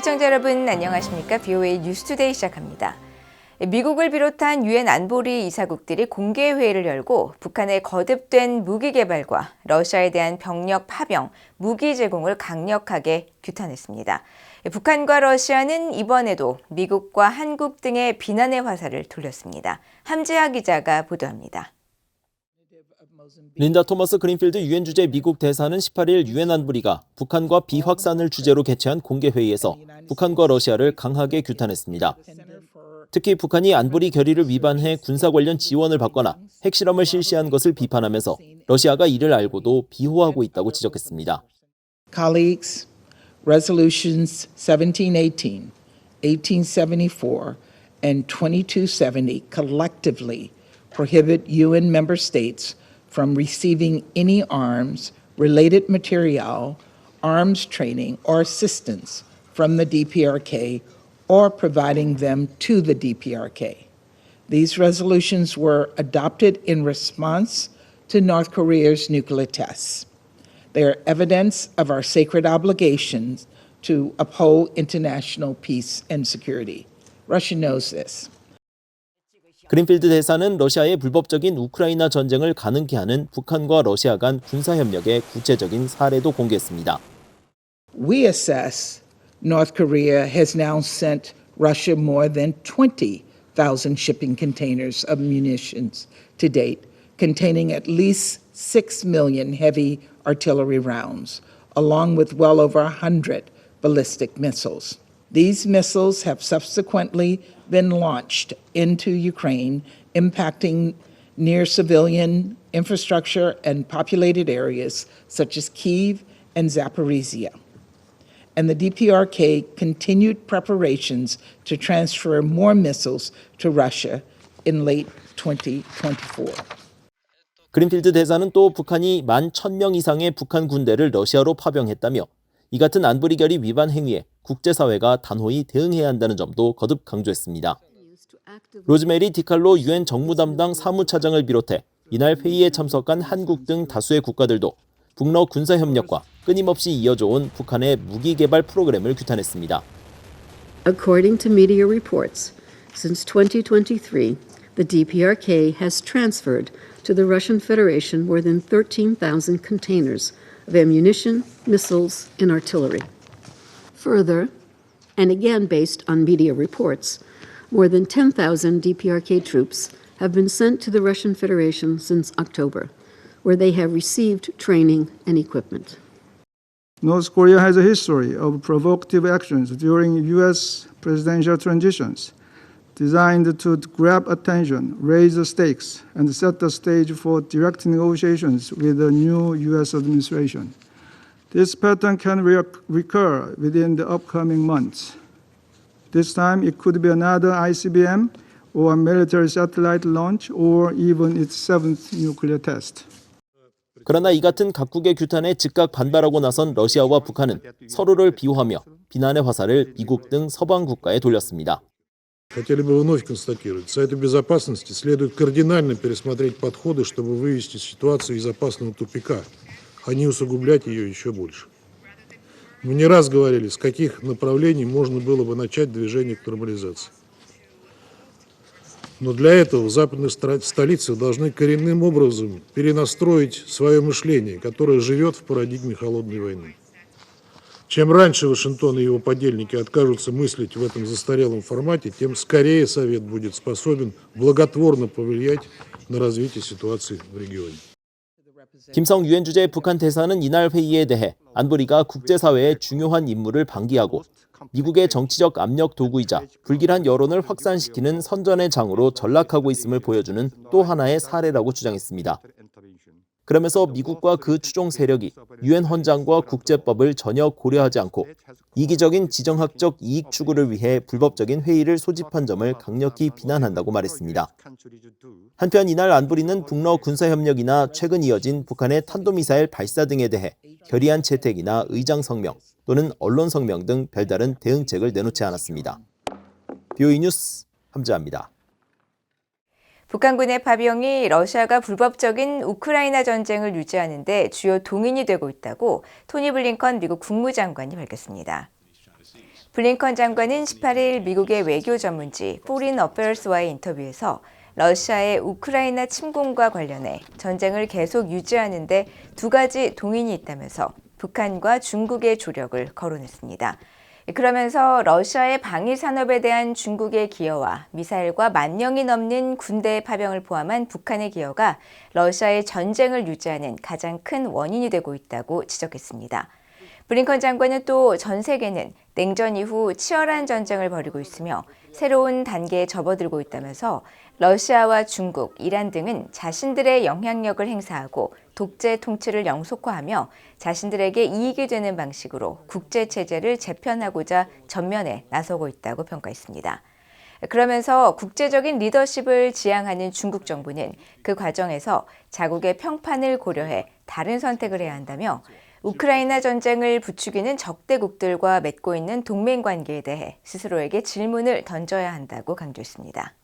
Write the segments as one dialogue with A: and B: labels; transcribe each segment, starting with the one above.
A: 시청자 여러분 안녕하십니까? BOA 뉴스투데이 시작합니다. 미국을 비롯한 유엔 안보리 이사국들이 공개 회의를 열고 북한의 거듭된 무기 개발과 러시아에 대한 병력 파병, 무기 제공을 강력하게 규탄했습니다. 북한과 러시아는 이번에도 미국과 한국 등의 비난의 화살을 돌렸습니다. 함재하 기자가 보도합니다.
B: 린다 토머스 그린필드 유엔 주재 미국 대사는 18일 유엔 안보리가 북한과 비확산을 주제로 개최한 공개 회의에서 북한과 러시아를 강하게 규탄했습니다. 특히 북한이 안보리 결의를 위반해 군사 관련 지원을 받거나 핵실험을 실시한 것을 비판하면서 러시아가 이를 알고도 비호하고 있다고 지적했습니다.
C: Colleagues, resolutions 1718, 1874, and 2270 collectively prohibit UN member states from receiving any arms, related material, arms training, or assistance from the DPRK or providing them to the DPRK. These resolutions were adopted in response to North Korea's nuclear tests. They are evidence of our sacred obligations to uphold international peace and security. Russia knows this.
B: 그린필드 대사는 러시아의 불법적인 우크라이나 전쟁을 가능케 하는 북한과 러시아 간 군사협력의 구체적인 사례도 공개했습니다.
C: We assess North Korea has now sent Russia more than 20,000 shipping containers of munitions to date, containing at least 6 million heavy artillery rounds, along with well over 100 ballistic missiles. These missiles have subsequently been launched into Ukraine, impacting near civilian infrastructure and populated areas such as Kyiv and Zaporizhia. And the DPRK continued preparations to transfer more missiles to Russia in late 2024.
B: 그린필드 대사는 또 북한이 11,000명 이상의 북한 군대를 러시아로 파병했다며 이 같은 안보리 결의 위반 행위에 국제사회가 단호히 대응해야 한다는 점도 거듭 강조했습니다. 로즈메리 디칼로 유엔 정무 담당 사무차장을 비롯해 이날 회의에 참석한 한국 등 다수의 국가들도 북러 군사협력과 끊임없이 이어져 온 북한의 무기 개발 프로그램을 규탄했습니다.
D: According to media reports, since 2023, the DPRK has transferred to the Russian Federation more than 13,000 containers of ammunition, missiles, and artillery. Further, and again based on media reports, more than 10,000 DPRK troops have been sent to the Russian Federation since October, where they have received training and equipment.
E: North Korea has a history of provocative actions during U.S. presidential transitions, designed to grab attention, raise the stakes, and set the stage for direct negotiations with the new U.S. administration. This pattern can recur within the upcoming months. This time, it could be another ICBM or a military satellite launch or even its seventh nuclear test.
B: 그러나 이 같은 각국의 규탄에 즉각 반발하고 나선 러시아와 북한은 서로를 비호하며 비난의 화살을 미국 등 서방 국가에 돌렸습니다.
F: Хотели бы вновь констатировать, Совету Безопасности следует кардинально пересмотреть подходы, чтобы вывести ситуацию из опасного тупика, а не усугублять ее еще больше. Мы не раз говорили, с каких направлений можно было бы начать движение к нормализации. Но для этого в западных столицах должны коренным образом перенастроить свое мышление, которое живет в парадигме холодной войны. Чем раньше Вашингтон и его подельники откажутся мыслить в этом застарелом формате, тем скорее Совет будет способен благотворно повлиять на развитие ситуации в регионе.
B: 김성 유엔 주재 북한 대사는 이날 회의에 대해 안보리가 국제사회의 중요한 임무를 방기하고 미국의 정치적 압력 도구이자 불길한 여론을 확산시키는 선전의 장으로 전락하고 있음을 보여주는 또 하나의 사례라고 주장했습니다. 그러면서 미국과 그 추종 세력이 유엔 헌장과 국제법을 전혀 고려하지 않고 이기적인 지정학적 이익 추구를 위해 불법적인 회의를 소집한 점을 강력히 비난한다고 말했습니다. 한편 이날 안보리는 북러 군사협력이나 최근 이어진 북한의 탄도미사일 발사 등에 대해 결의안 채택이나 의장 성명 또는 언론 성명 등 별다른 대응책을 내놓지 않았습니다. BOE 뉴스 함재하입니다.
A: 북한군의 파병이 러시아가 불법적인 우크라이나 전쟁을 유지하는 데 주요 동인이 되고 있다고 토니 블링컨 미국 국무장관이 밝혔습니다. 블링컨 장관은 18일 미국의 외교 전문지 Foreign Affairs와의 인터뷰에서 러시아의 우크라이나 침공과 관련해 전쟁을 계속 유지하는 데 두 가지 동인이 있다면서 북한과 중국의 조력을 거론했습니다. 그러면서 러시아의 방위 산업에 대한 중국의 기여와 미사일과 10,000명이 넘는 군대 파병을 포함한 북한의 기여가 러시아의 전쟁을 유지하는 가장 큰 원인이 되고 있다고 지적했습니다. 블링컨 장관은 또 전 세계는 냉전 이후 치열한 전쟁을 벌이고 있으며 새로운 단계에 접어들고 있다면서 러시아와 중국, 이란 등은 자신들의 영향력을 행사하고 독재 통치를 영속화하며 자신들에게 이익이 되는 방식으로 국제체제를 재편하고자 전면에 나서고 있다고 평가했습니다. 그러면서 국제적인 리더십을 지향하는 중국 정부는 그 과정에서 자국의 평판을 고려해 다른 선택을 해야 한다며 우크라이나 전쟁을 부추기는 적대국들과 맺고 있는 동맹 관계에 대해 스스로에게 질문을 던져야 한다고 강조했습니다.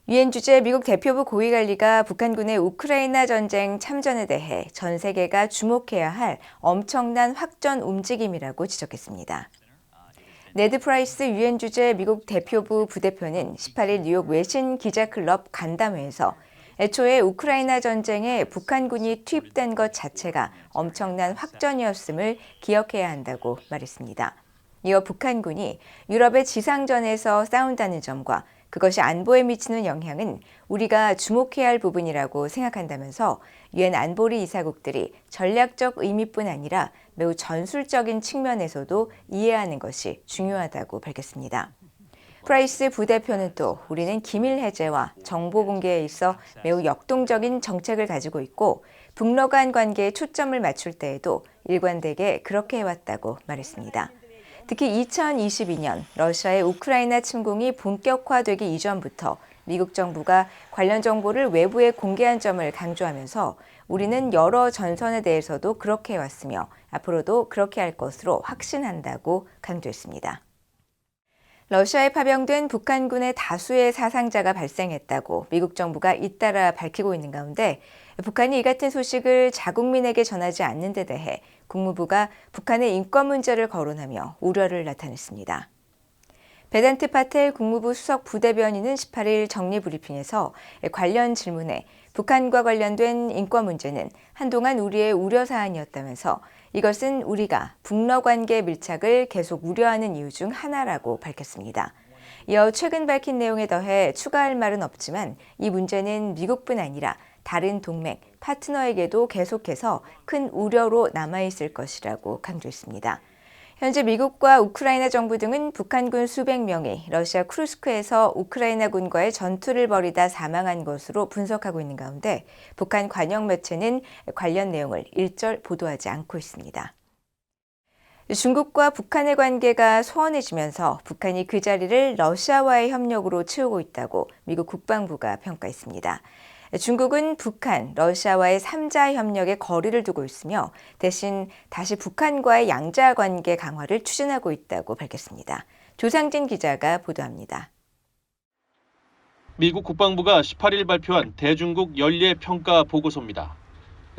A: 유엔 주재 미국 대표부 고위관리가 북한군의 우크라이나 전쟁 참전에 대해 전 세계가 주목해야 할 엄청난 확전 움직임이라고 지적했습니다. 네드 프라이스 유엔 주재 미국 대표부 부대표는 18일 뉴욕 외신 기자클럽 간담회에서 애초에 우크라이나 전쟁에 북한군이 투입된 것 자체가 엄청난 확전이었음을 기억해야 한다고 말했습니다. 이어 북한군이 유럽의 지상전에서 싸운다는 점과 그것이 안보에 미치는 영향은 우리가 주목해야 할 부분이라고 생각한다면서 유엔 안보리 이사국들이 전략적 의미뿐 아니라 매우 전술적인 측면에서도 이해하는 것이 중요하다고 밝혔습니다. 프라이스 부대표는 또 우리는 기밀 해제와 정보 공개에 있어 매우 역동적인 정책을 가지고 있고 북러 간 관계에 초점을 맞출 때에도 일관되게 그렇게 해왔다고 말했습니다. 특히 2022년 러시아의 우크라이나 침공이 본격화되기 이전부터 미국 정부가 관련 정보를 외부에 공개한 점을 강조하면서 우리는 여러 전선에 대해서도 그렇게 해왔으며 앞으로도 그렇게 할 것으로 확신한다고 강조했습니다. 러시아에 파병된 북한군의 다수의 사상자가 발생했다고 미국 정부가 잇따라 밝히고 있는 가운데 북한이 이 같은 소식을 자국민에게 전하지 않는 데 대해 국무부가 북한의 인권 문제를 거론하며 우려를 나타냈습니다. 베단트 파텔 국무부 수석 부대변인은 18일 정례 브리핑에서 관련 질문에 북한과 관련된 인권 문제는 한동안 우리의 우려 사안이었다면서 이것은 우리가 북러 관계 밀착을 계속 우려하는 이유 중 하나라고 밝혔습니다. 이어 최근 밝힌 내용에 더해 추가할 말은 없지만 이 문제는 미국뿐 아니라 다른 동맹, 파트너에게도 계속해서 큰 우려로 남아있을 것이라고 강조했습니다. 현재 미국과 우크라이나 정부 등은 북한군 수백 명이 러시아 쿠르스크에서 우크라이나군과의 전투를 벌이다 사망한 것으로 분석하고 있는 가운데 북한 관영 매체는 관련 내용을 일절 보도하지 않고 있습니다. 중국과 북한의 관계가 소원해지면서 북한이 그 자리를 러시아와의 협력으로 채우고 있다고 미국 국방부가 평가했습니다. 중국은 북한, 러시아와의 3자 협력에 거리를 두고 있으며 대신 다시 북한과의 양자 관계 강화를 추진하고 있다고 밝혔습니다. 조상진 기자가 보도합니다.
G: 미국 국방부가 18일 발표한 대중국 연례 평가 보고서입니다.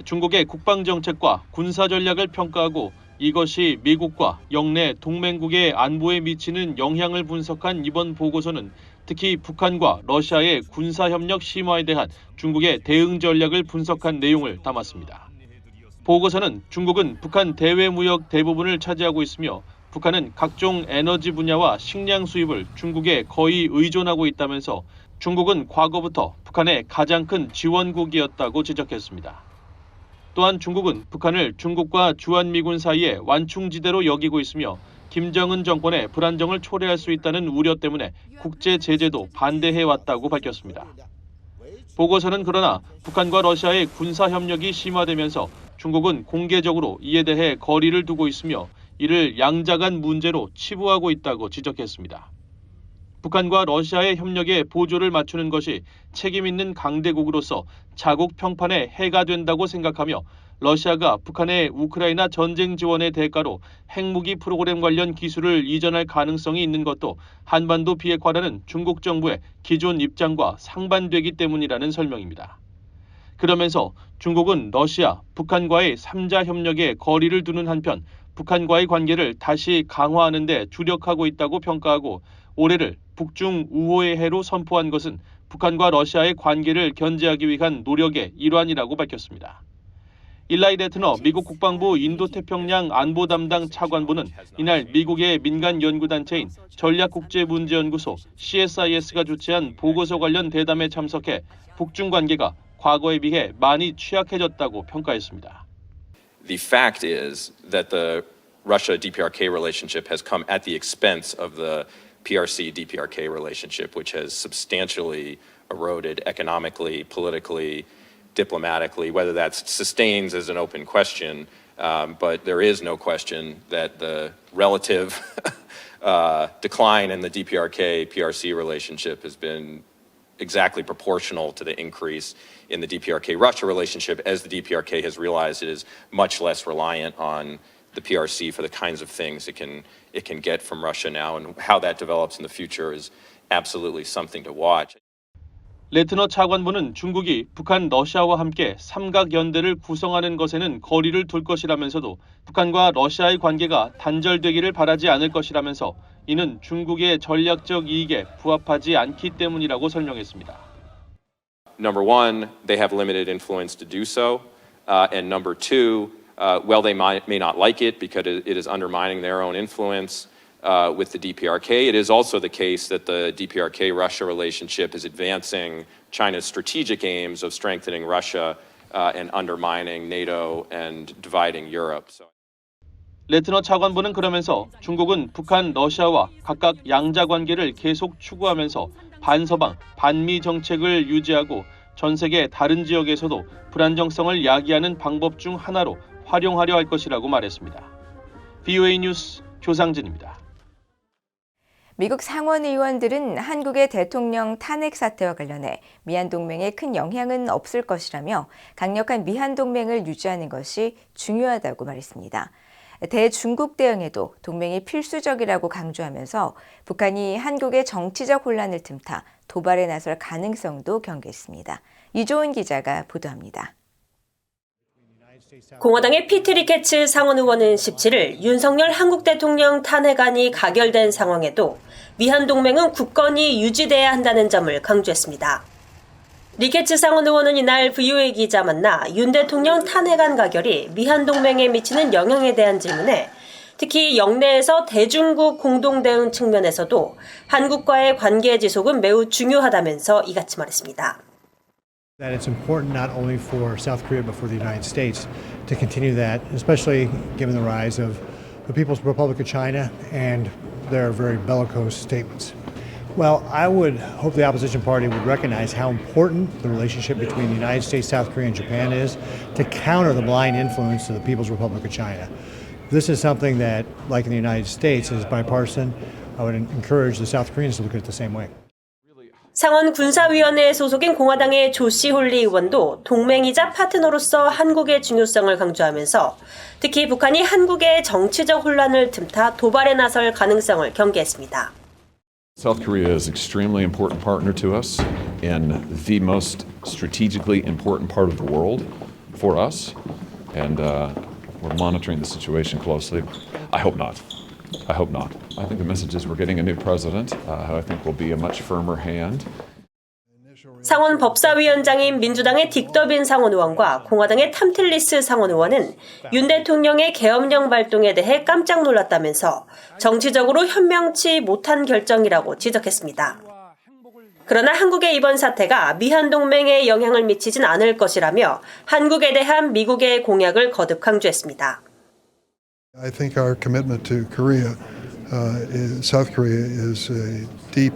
G: 중국의 국방 정책과 군사 전략을 평가하고 이것이 미국과 영내 동맹국의 안보에 미치는 영향을 분석한 이번 보고서는 특히 북한과 러시아의 군사협력 심화에 대한 중국의 대응 전략을 분석한 내용을 담았습니다. 보고서는 중국은 북한 대외무역 대부분을 차지하고 있으며 북한은 각종 에너지 분야와 식량 수입을 중국에 거의 의존하고 있다면서 중국은 과거부터 북한의 가장 큰 지원국이었다고 지적했습니다. 또한 중국은 북한을 중국과 주한미군 사이의 완충지대로 여기고 있으며 김정은 정권의 불안정을 초래할 수 있다는 우려 때문에 국제 제재도 반대해왔다고 밝혔습니다. 보고서는 그러나 북한과 러시아의 군사 협력이 심화되면서 중국은 공개적으로 이에 대해 거리를 두고 있으며 이를 양자 간 문제로 치부하고 있다고 지적했습니다. 북한과 러시아의 협력에 보조를 맞추는 것이 책임 있는 강대국으로서 자국 평판에 해가 된다고 생각하며 러시아가 북한의 우크라이나 전쟁 지원의 대가로 핵무기 프로그램 관련 기술을 이전할 가능성이 있는 것도 한반도 비핵화라는 중국 정부의 기존 입장과 상반되기 때문이라는 설명입니다. 그러면서 중국은 러시아, 북한과의 3자 협력에 거리를 두는 한편 북한과의 관계를 다시 강화하는 데 주력하고 있다고 평가하고 올해를 북중 우호의 해로 선포한 것은 북한과 러시아의 관계를 견제하기 위한 노력의 일환이라고 밝혔습니다. 일라이 레트너 미국 국방부 인도태평양 안보 담당 차관보는 이날 미국의 민간 연구단체인 전략국제문제연구소 CSIS가 주최한 보고서 관련 대담에 참석해 북중 관계가 과거에 비해 많이 취약해졌다고 평가했습니다.
H: The fact is that the Russia-DPRK relationship has come at the expense of the PRC-DPRK relationship, which has substantially eroded economically, politically, diplomatically. Whether that sustains is an open question, but there is no question that the relative decline in the DPRK-PRC relationship has been exactly proportional to the increase in the DPRK-Russia relationship, as the DPRK has realized it is much less reliant on the PRC for the kinds of things it can get from Russia now, and how that develops in the future is absolutely something to watch.
G: 레트너 차관보는 중국이 북한, 러시아와 함께 삼각연대를 구성하는 것에는 거리를 둘 것이라면서도 북한과 러시아의 관계가 단절되기를 바라지 않을 것이라면서 이는 중국의 전략적 이익에 부합하지 않기 때문이라고 설명했습니다.
H: Number one, they have limited influence to do so, and number two, while they may not like it because it is undermining their own influence with the DPRK, it is also the case that the DPRK-Russia relationship is advancing China's strategic aims of strengthening Russia and undermining NATO and dividing Europe.
G: 레트너 차관보는 그러면서 중국은 북한, 러시아와 각각 양자 관계를 계속 추구하면서 반서방, 반미 정책을 유지하고 전 세계 다른 지역에서도 불안정성을 야기하는 방법 중 하나로 활용하려 할 것이라고 말했습니다. VOA 뉴스 조상진입니다.
A: 미국 상원 의원들은 한국의 대통령 탄핵 사태와 관련해 미한 동맹에 큰 영향은 없을 것이라며 강력한 미한 동맹을 유지하는 것이 중요하다고 말했습니다. 대중국 대응에도 동맹이 필수적이라고 강조하면서 북한이 한국의 정치적 혼란을 틈타 도발에 나설 가능성도 경계했습니다. 이조은 기자가 보도합니다.
I: 공화당의 피트 리케츠 상원 의원은 17일 윤석열 한국 대통령 탄핵안이 가결된 상황에도 미한 동맹은 굳건히 유지돼야 한다는 점을 강조했습니다. 리케츠 상원 의원은 이날 VOA 기자 만나 윤 대통령 탄핵안 가결이 미한 동맹에 미치는 영향에 대한 질문에 특히 영내에서 대중국 공동대응 측면에서도 한국과의 관계 지속은 매우 중요하다면서 이같이 말했습니다.
J: That it's important not only for South Korea but for the United States to continue that, especially given the rise of the People's Republic of China and their very bellicose statements. Well, I would hope the opposition party would recognize how important the relationship between the United States, South Korea, and Japan is to counter the blind influence of the People's Republic of China. This is something that, like in the United States, is bipartisan. I would encourage the South Koreans to look at it the same way.
I: 상원 군사위원회 소속인 공화당의 조시 홀리 의원도 동맹이자 파트너로서 한국의 중요성을 강조하면서 특히 북한이 한국의 정치적 혼란을 틈타 도발에 나설 가능성을 경계했습니다.
K: South Korea is an extremely important partner to us in the most strategically important part of the world for us, and we're monitoring the situation closely. I hope not. I hope not. I think the message is we're getting a new president who I think will be a much firmer hand.
I: 상원 법사위원장인 민주당의 딕더빈 상원 의원과 공화당의 탐틀리스 상원 의원은 윤 대통령의 계엄령 발동에 대해 깜짝 놀랐다면서 정치적으로 현명치 못한 결정이라고 지적했습니다. 그러나 한국의 이번 사태가 미한 동맹에 영향을 미치진 않을 것이라며 한국에 대한 미국의 공약을 거듭 강조했습니다.
L: I think our commitment to Korea, South Korea, is a deep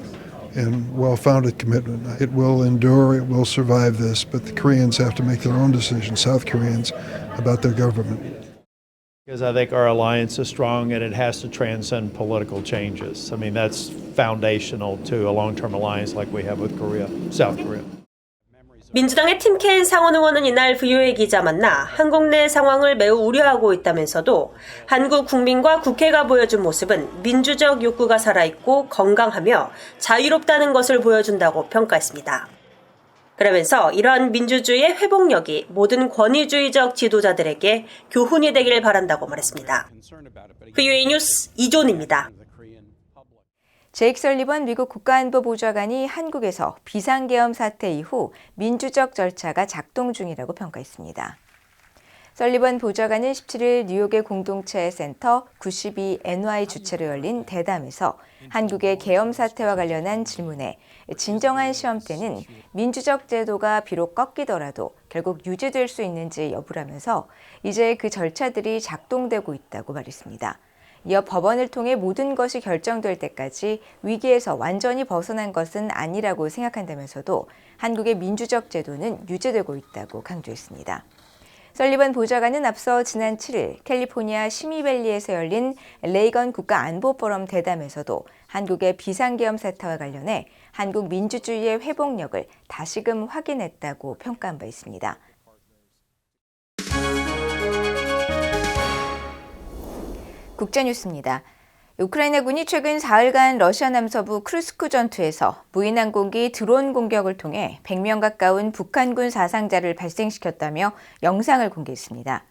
L: and well-founded commitment. It will endure, it will survive this, but the Koreans have to make their own decisions, South Koreans, about their government.
M: Because I think our alliance is strong and it has to transcend political changes. I mean, that's foundational to a long-term alliance like we have with Korea, South Korea.
I: 민주당의 팀 케인 상원 의원은 이날 VOA 기자 만나 한국 내 상황을 매우 우려하고 있다면서도 한국 국민과 국회가 보여준 모습은 민주적 욕구가 살아있고 건강하며 자유롭다는 것을 보여준다고 평가했습니다. 그러면서 이러한 민주주의의 회복력이 모든 권위주의적 지도자들에게 교훈이 되길 바란다고 말했습니다. VOA 뉴스 이존입니다.
A: 제이크 설리번 미국 국가안보보좌관이 한국에서 비상계엄 사태 이후 민주적 절차가 작동 중이라고 평가했습니다. 설리번 보좌관은 17일 뉴욕의 공동체 센터 92NY 주최로 열린 대담에서 한국의 계엄 사태와 관련한 질문에 진정한 시험 때는 민주적 제도가 비록 꺾이더라도 결국 유지될 수 있는지 여부라면서 이제 그 절차들이 작동되고 있다고 말했습니다. 이어 법원을 통해 모든 것이 결정될 때까지 위기에서 완전히 벗어난 것은 아니라고 생각한다면서도 한국의 민주적 제도는 유지되고 있다고 강조했습니다. 설리번 보좌관은 앞서 지난 7일 캘리포니아 시미밸리에서 열린 레이건 국가안보포럼 대담에서도 한국의 비상계엄 사태와 관련해 한국 민주주의의 회복력을 다시금 확인했다고 평가한 바 있습니다. 국제뉴스입니다. 우크라이나군이 최근 사흘간 러시아 남서부 크루스크 전투에서 무인 항공기 드론 공격을 통해 100명 가까운 북한군 사상자를 발생시켰다며 영상을 공개했습니다.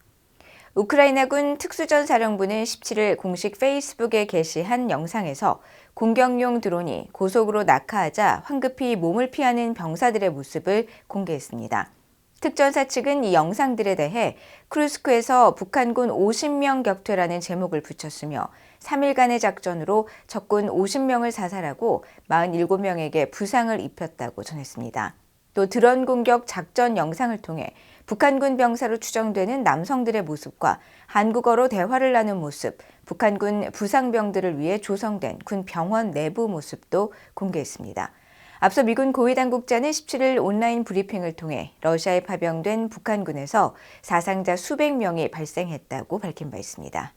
A: 우크라이나군 특수전사령부는 17일 공식 페이스북에 게시한 영상에서 공격용 드론이 고속으로 낙하하자 황급히 몸을 피하는 병사들의 모습을 공개했습니다. 특전사 측은 이 영상들에 대해 크루스크에서 북한군 50명 격퇴라는 제목을 붙였으며 3일간의 작전으로 적군 50명을 사살하고 47명에게 부상을 입혔다고 전했습니다. 또 드론 공격 작전 영상을 통해 북한군 병사로 추정되는 남성들의 모습과 한국어로 대화를 나눈 모습, 북한군 부상병들을 위해 조성된 군 병원 내부 모습도 공개했습니다. 앞서 미군 고위당국자는 17일 온라인 브리핑을 통해 러시아에 파병된 북한군에서 사상자 수백 명이 발생했다고 밝힌 바 있습니다.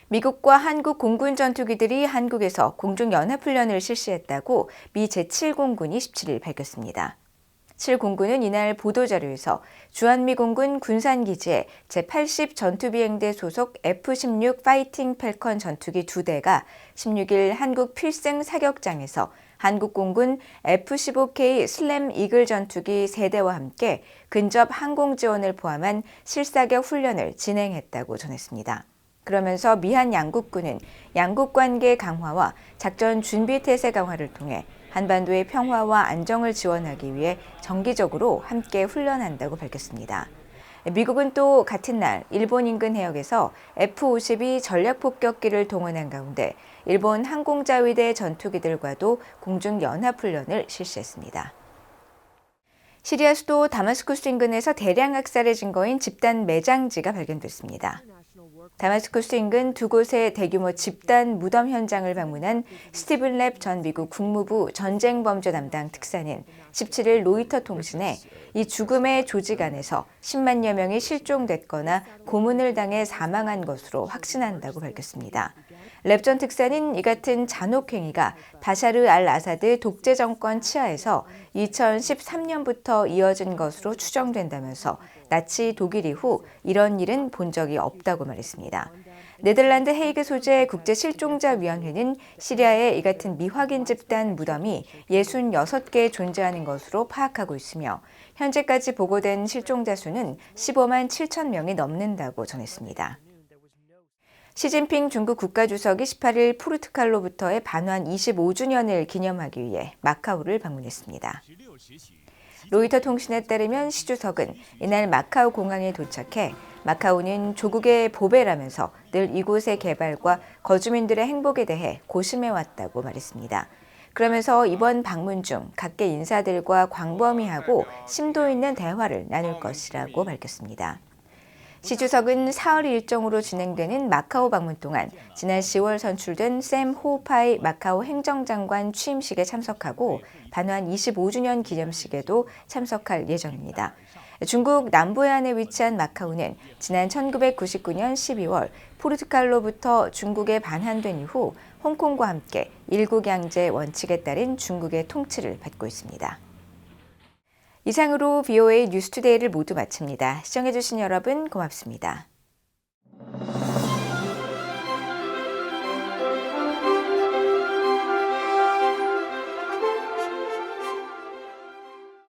A: 미국과 한국 공군 전투기들이 한국에서 공중연합훈련을 실시했다고 미 제7공군이 17일 밝혔습니다. 7공군은 이날 보도자료에서 주한미공군 군산기지에 제80 전투비행대 소속 F-16 파이팅 펠컨 전투기 2대가 16일 한국 필승 사격장에서 한국공군 F-15K 슬램 이글 전투기 3대와 함께 근접 항공 지원을 포함한 실사격 훈련을 진행했다고 전했습니다. 그러면서 미한 양국군은 양국관계 강화와 작전 준비 태세 강화를 통해 한반도의 평화와 안정을 지원하기 위해 정기적으로 함께 훈련한다고 밝혔습니다. 미국은 또 같은 날 일본 인근 해역에서 F-52 전략폭격기를 동원한 가운데 일본 항공자위대 전투기들과도 공중연합훈련을 실시했습니다. 시리아 수도 다마스쿠스 인근에서 대량 학살의 증거인 집단 매장지가 발견됐습니다. 다마스쿠스 인근 두 곳의 대규모 집단 무덤 현장을 방문한 스티븐 랩 전 미국 국무부 전쟁범죄 담당 특사는 17일 로이터 통신에 이 죽음의 조직 안에서 10만여 명이 실종됐거나 고문을 당해 사망한 것으로 확신한다고 밝혔습니다. 랩 전 특사는 이 같은 잔혹행위가 바샤르 알 아사드 독재 정권 치하에서 2013년부터 이어진 것으로 추정된다면서 나치 독일 이후 이런 일은 본 적이 없다고 말했습니다. 네덜란드 헤이그 소재 국제실종자위원회는 시리아에 이 같은 미확인 집단 무덤이 66개 존재하는 것으로 파악하고 있으며 현재까지 보고된 실종자 수는 15만 7천 명이 넘는다고 전했습니다. 시진핑 중국 국가주석이 18일 포르투갈로부터의 반환 25주년을 기념하기 위해 마카오를 방문했습니다. 로이터 통신에 따르면 시 주석은 이날 마카오 공항에 도착해 마카오는 조국의 보배라면서 늘 이곳의 개발과 거주민들의 행복에 대해 고심해왔다고 말했습니다. 그러면서 이번 방문 중 각계 인사들과 광범위하고 심도 있는 대화를 나눌 것이라고 밝혔습니다. 시 주석은 사흘 일정으로 진행되는 마카오 방문 동안 지난 10월 선출된 샘 호우파이 마카오 행정장관 취임식에 참석하고 반환 25주년 기념식에도 참석할 예정입니다. 중국 남부해안에 위치한 마카오는 지난 1999년 12월 포르투갈로부터 중국에 반환된 이후 홍콩과 함께 일국양제 원칙에 따른 중국의 통치를 받고 있습니다. 이상으로 VOA 뉴스투데이를 모두 마칩니다. 시청해주신 여러분 고맙습니다.